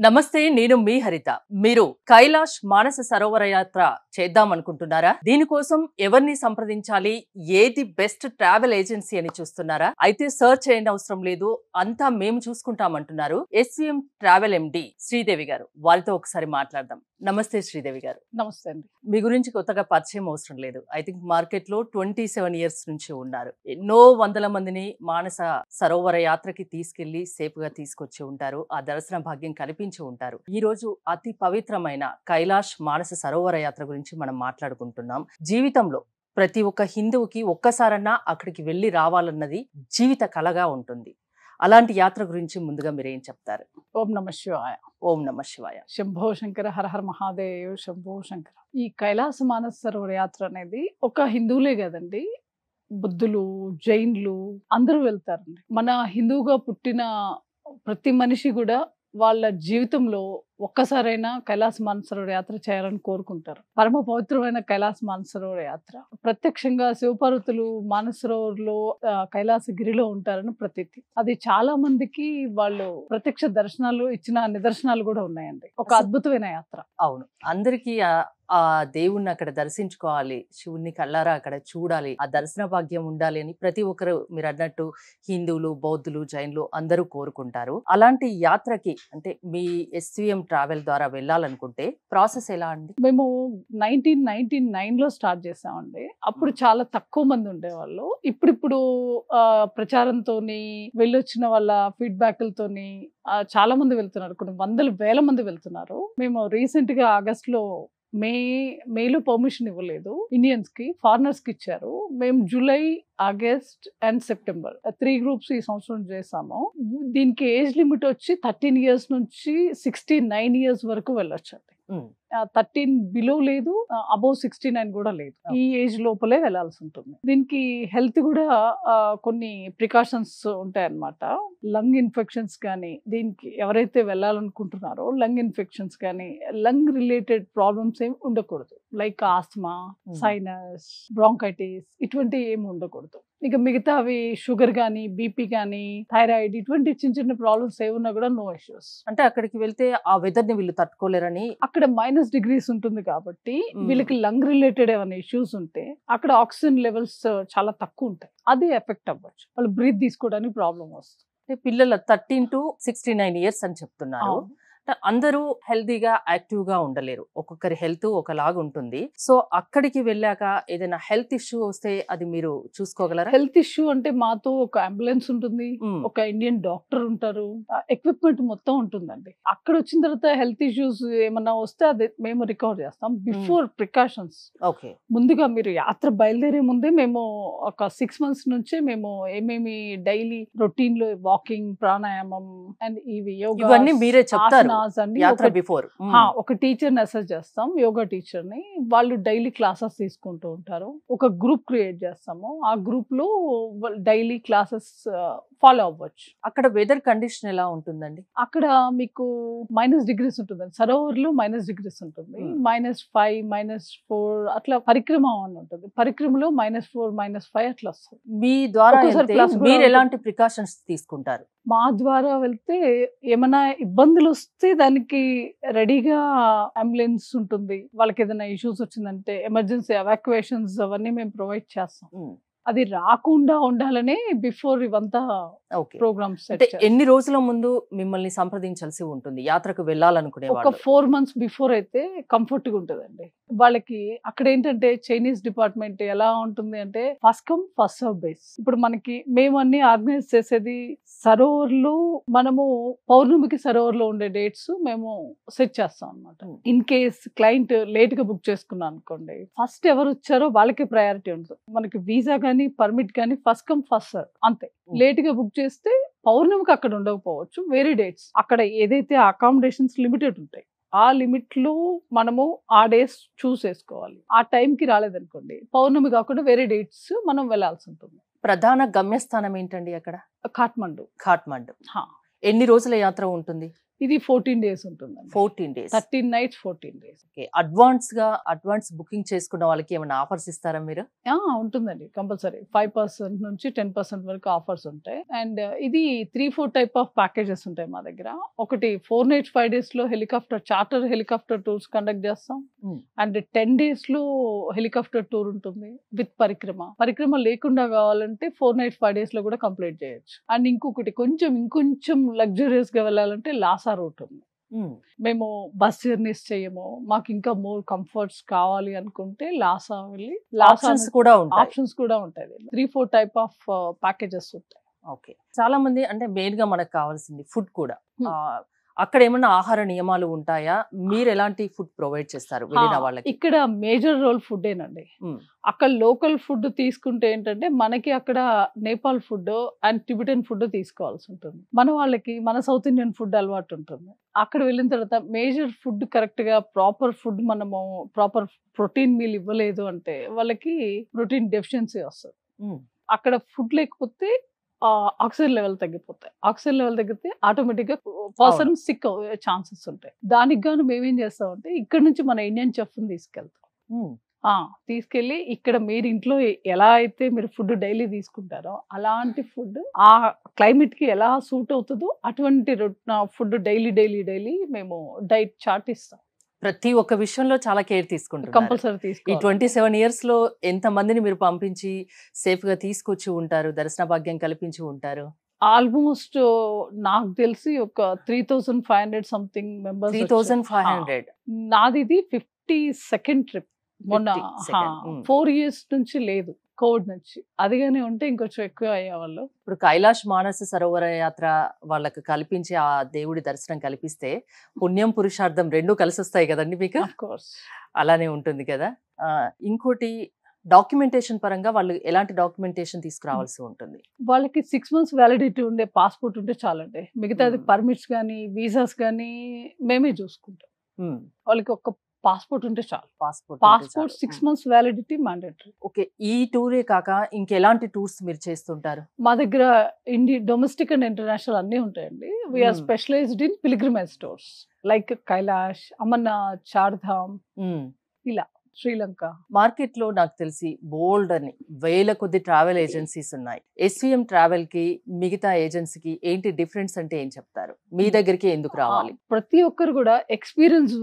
నమస్తే, నేను మీ హరిత. మీరు కైలాష్ మానస సరోవర యాత్ర చేద్దాం అనుకుంటున్నారా? దీనికోసం ఎవరిని సంప్రదించాలి, ఏది బెస్ట్ ట్రావెల్ ఏజెన్సీ అని చూస్తున్నారా? అయితే సర్చ్ చేయని అవసరం లేదు, అంతా మేము చూసుకుంటామంటున్నారు SVM ట్రావెల్ MD శ్రీదేవి గారు. వారితో ఒకసారి మాట్లాడదాం. నమస్తే శ్రీదేవి గారు. నమస్తే అండి. మీ గురించి కొత్తగా పరిచయం అవసరం లేదు. ఐ థింక్ మార్కెట్ లో 27 ఇయర్స్ నుంచి ఉన్నారు. ఎన్నో వందల మందిని మానస సరోవర యాత్రకి తీసుకెళ్లి సేఫ్ గా తీసుకొచ్చి ఉంటారు. ఆ దర్శన భాగ్యం కల్పించి ఉంటారు. ఈ రోజు అతి పవిత్రమైన కైలాష్ మానస సరోవర యాత్ర గురించి మనం మాట్లాడుకుంటున్నాం. జీవితంలో ప్రతి ఒక్క హిందువుకి ఒక్కసారన్నా అక్కడికి వెళ్ళి రావాలన్నది జీవిత కలగా ఉంటుంది. అలాంటి యాత్ర గురించి ముందుగా మీరు ఏం చెప్తారు? ఓం నమ శివాయ. ఓం నమ శివాయ. శంభో శంకర, హర హర మహాదేవ్, శంభో శంకర. ఈ కైలాస మానస సరోవర యాత్ర అనేది ఒక హిందువులే కదండి, బుద్ధులు, జైన్లు అందరూ వెళ్తారండి. మన హిందువుగా పుట్టిన ప్రతి మనిషి కూడా వాళ్ళ జీవితంలో ఒక్కసారైనా కైలాస మానసరోవర యాత్ర చేయాలని కోరుకుంటారు. పరమ పవిత్రమైన కైలాస మానసరోవర యాత్ర ప్రత్యక్షంగా శివపార్వతులు మానసరోవర్లో కైలాసగిరిలో ఉంటారని ప్రతీతి. అది చాలా మందికి వాళ్ళు ప్రత్యక్ష దర్శనాలు ఇచ్చిన నిదర్శనాలు కూడా ఉన్నాయండి. ఒక అద్భుతమైన యాత్ర. అవును, అందరికీ ఆ దేవుణ్ణి అక్కడ దర్శించుకోవాలి, శివుణ్ణి కళ్ళారా అక్కడ చూడాలి, ఆ దర్శన భాగ్యం ఉండాలి అని ప్రతి ఒక్కరు మీరు అన్నట్టు హిందువులు, బౌద్ధులు, జైన్లు అందరూ కోరుకుంటారు. అలాంటి యాత్రకి అంటే మీ SVM ట్రావెల్ ద్వారా వెళ్ళాలనుకుంటే ప్రాసెస్ ఎలా అండి? మేము 1999లో స్టార్ట్ చేసామండి. అప్పుడు చాలా తక్కువ మంది ఉండేవాళ్ళు. ఇప్పుడు ప్రచారంతోని వెళ్ళొచ్చిన వాళ్ళ ఫీడ్బ్యాక్లతోని చాలా మంది వెళ్తున్నారు. కొన్ని వందల వేల మంది వెళ్తున్నారు. మేము రీసెంట్ గా ఆగస్టులో మేలో పర్మిషన్ ఇవ్వలేదు, ఇండియన్స్ కి, ఫారినర్స్ కి ఇచ్చారు. మేము July, August and September 3 groups ఈ సంవత్సరం చేసాము. దీనికి ఏజ్ లిమిట్ వచ్చి 13 ఇయర్స్ నుంచి 69 ఇయర్స్ వరకు వెళ్ళొచ్చు అండి. 13 బిలో లేదు, అబౌవ్ 69 కూడా లేదు. ఈ ఏజ్ లోపలే వెళ్లాల్సి ఉంటుంది. దీనికి హెల్త్ కూడా కొన్ని ప్రికాషన్స్ ఉంటాయన్నమాట. లంగ్ ఇన్ఫెక్షన్స్ కానీ, దీనికి ఎవరైతే వెళ్ళాలనుకుంటున్నారో లంగ్ ఇన్ఫెక్షన్స్ కానీ, లంగ్ రిలేటెడ్ ప్రాబ్లమ్స్ ఏమి ఉండకూడదు. లైక్ ఆస్తమా, సైనస్, బ్రాంకైటిస్ ఇటువంటి ఏమి ఉండకూడదు. ఇక మిగతావి షుగర్ కానీ, బీపీ కానీ, థైరాయిడ్ ఇటువంటి చిన్న చిన్న ప్రాబ్లమ్స్ ఏమున్నా కూడా నో ఇష్యూస్. అంటే అక్కడికి వెళ్తే ఆ వెదర్ ని వీళ్ళు తట్టుకోలేరని, అక్కడ -డిగ్రీస్ ఉంటుంది కాబట్టి వీళ్ళకి లంగ్ రిలేటెడ్ ఏమైనా ఇష్యూస్ ఉంటే అక్కడ ఆక్సిజన్ లెవెల్స్ చాలా తక్కువ ఉంటాయి. అది ఎఫెక్ట్ అవ్వచ్చు, వాళ్ళు బ్రీత్ తీసుకోవడానికి ప్రాబ్లం వస్తుంది. పిల్లల 13 to 69 ఇయర్స్ అని చెప్తున్నారు. అందరూ హెల్దీగా యాక్టివ్ గా ఉండలేరు, ఒక్కొక్కరి హెల్త్ ఒకలాగా ఉంటుంది. సో అక్కడికి వెళ్ళాక ఏదైనా హెల్త్ ఇష్యూ వస్తే అది మీరు చూసుకోగలరా? హెల్త్ ఇష్యూ అంటే మాతో ఒక అంబులెన్స్ ఉంటుంది, ఒక ఇండియన్ డాక్టర్ ఉంటారు, ఎక్విప్మెంట్ మొత్తం ఉంటుందండి. అక్కడ వచ్చిన తర్వాత హెల్త్ ఇష్యూస్ ఏమన్నా వస్తే అది మేము రికవర్ చేస్తాం. బిఫోర్ ప్రికాషన్స్, ఓకే, ముందుగా మీరు యాత్ర బయలుదేరే ముందే మేము ఒక 6 months నుంచే మేము ఏమేమి డైలీ రొటీన్ లో వాకింగ్, ప్రాణాయామం అండ్ ఇవి యోగా ఇవన్నీ మీరే చెప్తారు యాత్ర అండి. బిఫోర్ ఒక టీచర్ మెసేజ్ చేస్తాం, యోగా టీచర్ ని. వాళ్ళు డైలీ క్లాసెస్ తీసుకుంటూ ఉంటారు. ఒక గ్రూప్ క్రియేట్ చేస్తాము, ఆ గ్రూప్ లో డైలీ క్లాసెస్ ఫాలో అవ్వచ్చు. అక్కడ వెదర్ కండిషన్ ఎలా ఉంటుందండి? అక్కడ మీకు -డిగ్రీస్ ఉంటుందండి. సరోవర్లో -డిగ్రీస్ ఉంటుంది. -5, -4 అట్లా పరిక్రమ అని ఉంటుంది. పరిక్రమలో -4, -5 అట్లా వస్తుంది. మీ ద్వారా మీరు ఎలాంటి ప్రికాషన్స్ తీసుకుంటారు? మా ద్వారా వెళ్తే ఏమైనా ఇబ్బందులు వస్తే దానికి రెడీగా అంబులెన్స్ ఉంటుంది. వాళ్ళకి ఏదైనా ఇష్యూస్ వచ్చిందంటే ఎమర్జెన్సీ ఎవాక్యుయేషన్స్ అవన్నీ మేము ప్రొవైడ్ చేస్తాం. అది రాకుండా ఉండాలనే బిఫోర్ ఇవంతా ప్రోగ్రామ్స్. ఎన్ని రోజుల ముందు మిమ్మల్ని సంప్రదించాల్సి ఉంటుంది యాత్రకు వెళ్ళాలనుకునే ఒక 4 months బిఫోర్ అయితే కంఫర్ట్ గా ఉంటుందండి వాళ్ళకి. అక్కడ ఏంటంటే చైనీస్ డిపార్ట్మెంట్ ఎలా ఉంటుంది అంటే first come first serve base. ఇప్పుడు మనకి మేము అన్ని ఆర్గనైజ్ చేసేది సరోవర్లో, మనము పౌర్ణమికి సరోవర్లో ఉండే డేట్స్ మేము సెట్ చేస్తాం అనమాట. ఇన్ కేస్ క్లయింట్ లేట్ గా బుక్ చేసుకున్నాం అనుకోండి, ఫస్ట్ ఎవరు వచ్చారో వాళ్ళకి ప్రయారిటీ ఉంటుంది. మనకి వీసా కానీ పర్మిట్ కానీ ఫస్ట్ కమ్ ఫస్ట్ సర్వ్ అంతే. లేట్ గా బుక్ చేస్తే పౌర్ణమికి అక్కడ ఉండకపోవచ్చు, వేరే డేట్స్. అక్కడ ఏదైతే అకామిడేషన్స్ లిమిటెడ్ ఉంటాయి, ఆ లిమిట్ లో మనము ఆ డేస్ చూస్ చేసుకోవాలి. ఆ టైంకి రాలేదనుకోండి, పౌర్ణమి కాకుండా వేరే డేట్స్ మనం వెళ్లాల్సి ఉంటుంది. ప్రధాన గమ్యస్థానం ఏంటండి అక్కడ? కాఠ్మండు. కాఠ్మండు. ఎన్ని రోజుల యాత్ర ఉంటుంది? ఇది 14 days ఉంటుందండి. 14 days. 13 nights 14 days. Okay. Advance booking చేసుకున్న వాళ్ళకి ఏమైనా ఆఫర్స్ ఇస్తారా మీరు? ఉంటుందండి కంపల్సరీ. 5% నుంచి 10% వరకు ఆఫర్స్ ఉంటాయి. అండ్ ఇది 3-4 టైప్ ఆఫ్ ప్యాకేజెస్ ఉంటాయి మా దగ్గర. ఒకటి 4 nights 5 days లో చార్టర్ హెలికాప్టర్ టూర్స్ కండక్ట్ చేస్తాం. అండ్ 10 days లో హెలికాప్టర్ టూర్ ఉంటుంది విత్ పరిక్రమ లేకుండా కావాలంటే 4 nights 5 days లో కూడా కంప్లీట్ చేయొచ్చు. అండ్ ఇంకొకటి ఇంకొంచెం లగ్జరియస్ గా వెళ్ళాలంటే లాసా రూట్ ఉంది. మేము బస్ జర్నీస్ చేయము, మాకు ఇంకా మోర్ కంఫర్ట్స్ కావాలి అనుకుంటే లాసా వెళ్ళి ఆప్షన్స్ కూడా ఉంటాయి. 3-4 టైప్ ఆఫ్ ప్యాకేజెస్ ఉంటాయి. ఓకే. చాలా మంది అంటే మెయిన్ గా మనకు కావాల్సింది ఫుడ్ కూడా. అక్కడ ఏమన్నా ఆహార నియమాలు ఉంటాయా? మీరు ఎలాంటి ఫుడ్ ప్రొవైడ్ చేస్తారు వెళ్ళిన వాళ్ళకి? ఇక్కడ మేజర్ రోల్ ఫుడ్ ఏనండి. అక్కడ లోకల్ ఫుడ్ తీసుకుంటే ఏంటంటే మనకి అక్కడ Nepal food and Tibetan food తీసుకోవాల్సి ఉంటుంది. మన సౌత్ ఇండియన్ ఫుడ్ అలవాటు ఉంటుంది. అక్కడ వెళ్ళిన తర్వాత మేజర్ ఫుడ్ కరెక్ట్ గా ప్రాపర్ ప్రోటీన్ మీల్ ఇవ్వలేదు అంటే వాళ్ళకి ప్రోటీన్ డెఫిషియన్సీ వస్తుంది. అక్కడ ఫుడ్ లేకపోతే ఆక్సిజన్ లెవెల్ తగ్గిపోతాయి. ఆక్సిజన్ లెవెల్ తగ్గితే ఆటోమేటిక్ గా పర్సన్ సిక్ అయ్యే ఛాన్సెస్ ఉంటాయి. దానికి గాను మేమేం చేస్తామంటే ఇక్కడ నుంచి మన ఇండియన్ చెఫ్ తీసుకెళ్ళి ఇక్కడ మీరు ఇంట్లో ఎలా అయితే మీరు ఫుడ్ డైలీ తీసుకుంటారో అలాంటి ఫుడ్ ఆ క్లైమేట్ కి ఎలా సూట్ అవుతుందో అటువంటి ఫుడ్ డైలీ మేము డైట్ చార్ట్ ఇస్తాం. ప్రతి ఒక్క విషయంలో చాలా కేర్ తీసుకుంటారు. కంపల్సరీ ఈ 27 years లో ఎంత మందిని మీరు పంపించి సేఫ్ గా తీసుకొచ్చి ఉంటారు, దర్శన భాగ్యం కల్పించి ఉంటారు? ఆల్మోస్ట్ నాకు తెలిసి ఒక 3,500 సంథింగ్ మెంబర్స్. 3,500. నాది ఇది 52nd ట్రిప్. మొన్న 4 years నుంచి లేదు, కోవిడ్ నుంచి. అదిగానే ఉంటే ఇంకొంచెం ఎక్కువ అయ్యేవాళ్ళు. ఇప్పుడు కైలాష్ మానస సరోవర యాత్ర వాళ్ళకి కల్పించి ఆ దేవుడి దర్శనం కల్పిస్తే పుణ్యం పురుషార్థం రెండు కలిసి వస్తాయి కదండి మీకు? అలానే ఉంటుంది కదా. ఇంకోటి డాక్యుమెంటేషన్ పరంగా వాళ్ళు ఎలాంటి డాక్యుమెంటేషన్ తీసుకురావాల్సి ఉంటుంది? వాళ్ళకి 6 months వ్యాలిడిటీ ఉండే పాస్పోర్ట్ ఉంటే చాలండి. మిగతాది పర్మిట్స్ కానీ వీసాస్ కానీ మేమే చూసుకుంటాం. వాళ్ళకి ఒక పాస్పోర్ట్ ఉంటే చాలు. Passport 6 months validity mandatory. Okay. ఈ టూరే కాక ఇంకెలాంటి టూర్స్ మీరు చేస్తుంటారు? మా దగ్గర డొమెస్టిక్ అండ్ ఇంటర్నేషనల్ అన్ని ఉంటాయండి. We are specialized in pilgrimage tours like Kailash, Amarnath, Chardham, ఇలా శ్రీలంక. మార్కెట్ లో నాకు తెలిసి బోల్డ్ అని వేల కొద్ది ట్రావెల్ ఏజెన్సీస్ ఉన్నాయి. SVM ట్రావెల్ కి మిగతా ఏజెన్సీకి ఏంటి డిఫరెన్స్ అంటే ఏం చెప్తారు? మీ దగ్గరికి ఎందుకు రావాలి? ప్రతి ఒక్కరు కూడా ఎక్స్పీరియన్స్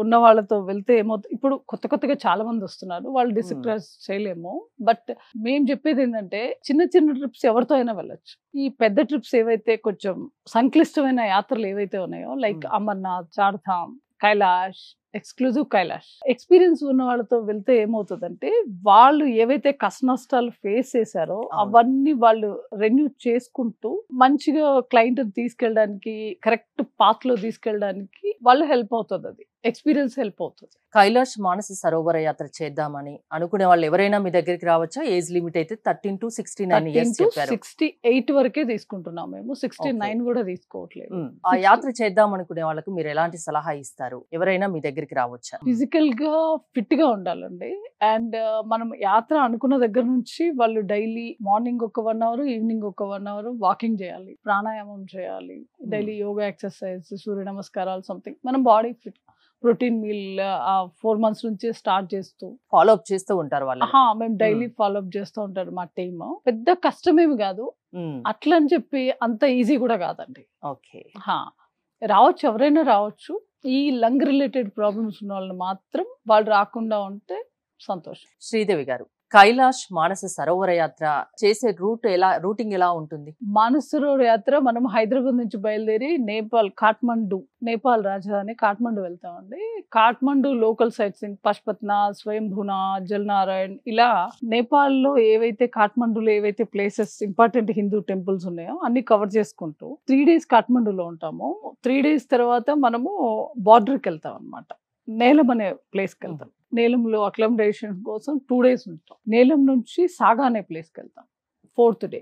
ఉన్న వాళ్ళతో వెళ్తే ఏమవుతుంది, ఇప్పుడు కొత్తగా చాలా మంది వస్తున్నారు, వాళ్ళు డిస్క్రైబ్ చేయలేము. బట్ మేము చెప్పేది ఏంటంటే చిన్న ట్రిప్స్ ఎవరితో అయినా వెళ్ళొచ్చు. ఈ పెద్ద ట్రిప్స్ ఏవైతే కొంచెం సంక్లిష్టమైన యాత్రలు ఏవైతే ఉన్నాయో like Amarnath, Chardham, Kailash, exclusive Kailash, experience ఉన్న వాళ్ళతో వెళ్తే ఏమవుతుందంటే వాళ్ళు ఏవైతే కష్ట నష్టాలు ఫేస్ చేశారో అవన్నీ వాళ్ళు రెన్యూ చేసుకుంటూ మంచిగా క్లయింట్ తీసుకెళ్ళడానికి, కరెక్ట్ పాత్ లో తీసుకెళ్ళడానికి వాళ్ళు హెల్ప్ అవుతుంది. అది ఎక్స్పీరియన్స్ హెల్ప్ అవుతుంది. కైలాష్ మానస సరోవర యాత్ర చేద్దామని అనుకునే వాళ్ళు ఎవరైనా మీ దగ్గరికి రావచ్చా? ఏజ్ లిమిట్ అయితే 13 to 69 years చెప్పారు. 68 వరకే తీసుకుంటున్నాం మేము, 69 కూడా తీసుకోవట్లేదు. ఆ యాత్ర చేద్దాం అనుకునే వాళ్ళకి మీరు ఎలాంటి సలహా ఇస్తారు? ఎవరైనా మీ దగ్గరికి రావచ్చా? ఫిజికల్ గా ఫిట్ గా ఉండాలండి. అండ్ మనం యాత్ర అనుకున్న దగ్గర నుంచి వాళ్ళు డైలీ మార్నింగ్ ఒక 1 hour, ఈవినింగ్ ఒక 1 hour వాకింగ్ చేయాలి, ప్రాణాయామం చేయాలి, డైలీ యోగా ఎక్సర్సైజ్, సూర్య నమస్కారాలు, సంథింగ్. మనం body fit, protein meal 4 months నుంచి స్టార్ట్ చేస్తూ ఫాలో అప్ చేస్తూ ఉంటారు వాళ్ళు. మేము డైలీ ఫాలో అప్ చేస్తూ ఉంటారు మా టీమ్. పెద్ద కష్టమేమి కాదు, అట్లా అని చెప్పి అంత ఈజీ కూడా కాదండి. ఓకే. రావచ్చు, ఎవరైనా రావచ్చు. ఈ లంగ్ రిలేటెడ్ ప్రాబ్లమ్స్ ఉన్న వాళ్ళు మాత్రం వాళ్ళు రాకుండా ఉంటే సంతోషం. శ్రీదేవి గారు, కైలాష్ మానస సరోవర యాత్ర చేసే రూటింగ్ ఎలా ఉంటుంది? మానస సరోవర యాత్ర మనం హైదరాబాద్ నుంచి బయలుదేరి నేపాల్ రాజధాని కాఠ్మండు వెళ్తామండి. కాఠ్మండు లోకల్ సైట్స్ పశుపతినాథ్, స్వయంభూనాథ్, జల్నారాయణ్, ఇలా నేపాల్ లో ఏవైతే కాఠ్మండులో ఏవైతే ప్లేసెస్ ఇంపార్టెంట్ హిందూ టెంపుల్స్ ఉన్నాయో అన్ని కవర్ చేసుకుంటూ 3 days కాఠ్మండులో ఉంటాము. 3 days తర్వాత మనము బార్డర్కి వెళ్తాం అనమాట. నేలం అనే ప్లేస్కి వెళ్తాం. నేలంలో అక్లమడేషన్ కోసం 2 days ఉంటాం. నేలం నుంచి సాగా అనే ప్లేస్కి వెళ్తాం 4th day.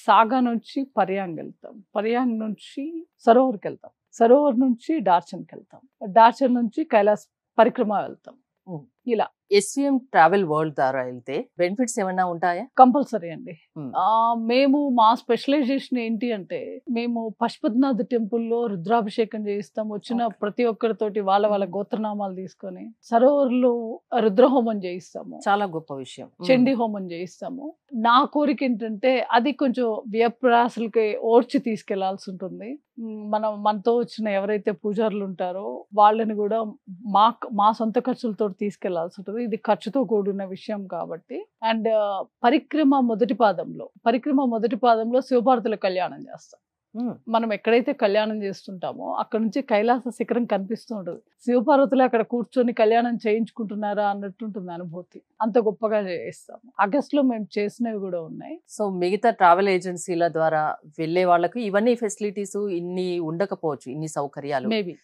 సాగా నుంచి పర్యాంగ్ వెళ్తాం. పర్యాంగ్ నుంచి సరోవర్కి వెళ్తాం. సరోవర్ నుంచి డార్చన్కి వెళ్తాం. డార్చన్ నుంచి కైలాస్ పరిక్రమ వెళ్తాం. ఇలా ఎస్విఎం ట్రావెల్ వరల్డ్ ద్వారా వెళ్తే బెనిఫిట్స్ ఏమైనా ఉంటాయా? కంపల్సరీ అండి. Hmm. మేము మా స్పెషలైజేషన్ ఏంటి అంటే, మేము పశుపతినాథ్ టెంపుల్లో రుద్రాభిషేకం చేయిస్తాం. వచ్చిన Okay. ప్రతి ఒక్కరితోటి వాళ్ళ గోత్రనామాలు తీసుకొని సరోవర్లో రుద్రహోమం చేయిస్తాము, చాలా గొప్ప విషయం. చండీ హోమం చేయిస్తాము. నా కోరిక ఏంటంటే అది కొంచెం వ్యయప్రాసలకి ఓర్చి తీసుకెళ్లాల్సి ఉంటుంది. మనతో వచ్చిన ఎవరైతే పూజారులు ఉంటారో వాళ్ళని కూడా మా సొంత ఖర్చులతో తీసుకెళ్లాల్సి ఉంటుంది. ఇది ఖర్చుతో కూడిన విషయం కాబట్టి. అండ్ పరిక్రమ మొదటి పాదంలో శివపార్వతుల కళ్యాణం చేస్తాం. మనం ఎక్కడైతే కళ్యాణం చేస్తుంటామో అక్కడ నుంచి కైలాస శిఖరం కనిపిస్తూ ఉంటుంది. శివపార్వతులు అక్కడ కూర్చొని కళ్యాణం చేయించుకుంటున్నారా అన్నట్టుంటుంది అనుభూతి. అంత గొప్పగా చేయిస్తాము. ఆగస్ట్ లో మేము చేసినవి కూడా ఉన్నాయి. సో మిగతా ట్రావెల్ ఏజెన్సీల ద్వారా వెళ్ళే వాళ్ళకు ఇవన్నీ ఫెసిలిటీస్ ఇన్ని ఉండకపోవచ్చు, ఇన్ని సౌకర్యాలు. మేబీ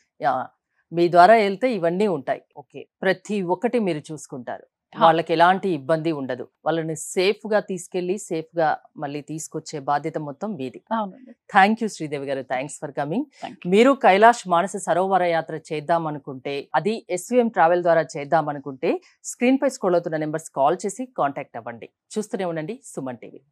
మీ ద్వారా వెళ్తే ఇవన్నీ ఉంటాయి. ఓకే, ప్రతి ఒక్కటి మీరు చూసుకుంటారు, వాళ్ళకి ఎలాంటి ఇబ్బంది ఉండదు, వాళ్ళని సేఫ్ గా తీసుకెళ్లి సేఫ్ గా మళ్ళీ తీసుకొచ్చే బాధ్యత మొత్తం మీది. అవునండి. థ్యాంక్ యూ శ్రీదేవి గారు, thanks for coming. Thank you. మీరు కైలాష్ మానస సరోవర యాత్ర చేద్దాం అనుకుంటే, అది ఎస్విఎం ట్రావెల్ ద్వారా చేద్దాం అనుకుంటే స్క్రీన్ పై స్క్రోల్ అవుతున్న నెంబర్స్ కాల్ చేసి కాంటాక్ట్ అవ్వండి. చూస్తూనే ఉండండి సుమన్ టీవీ.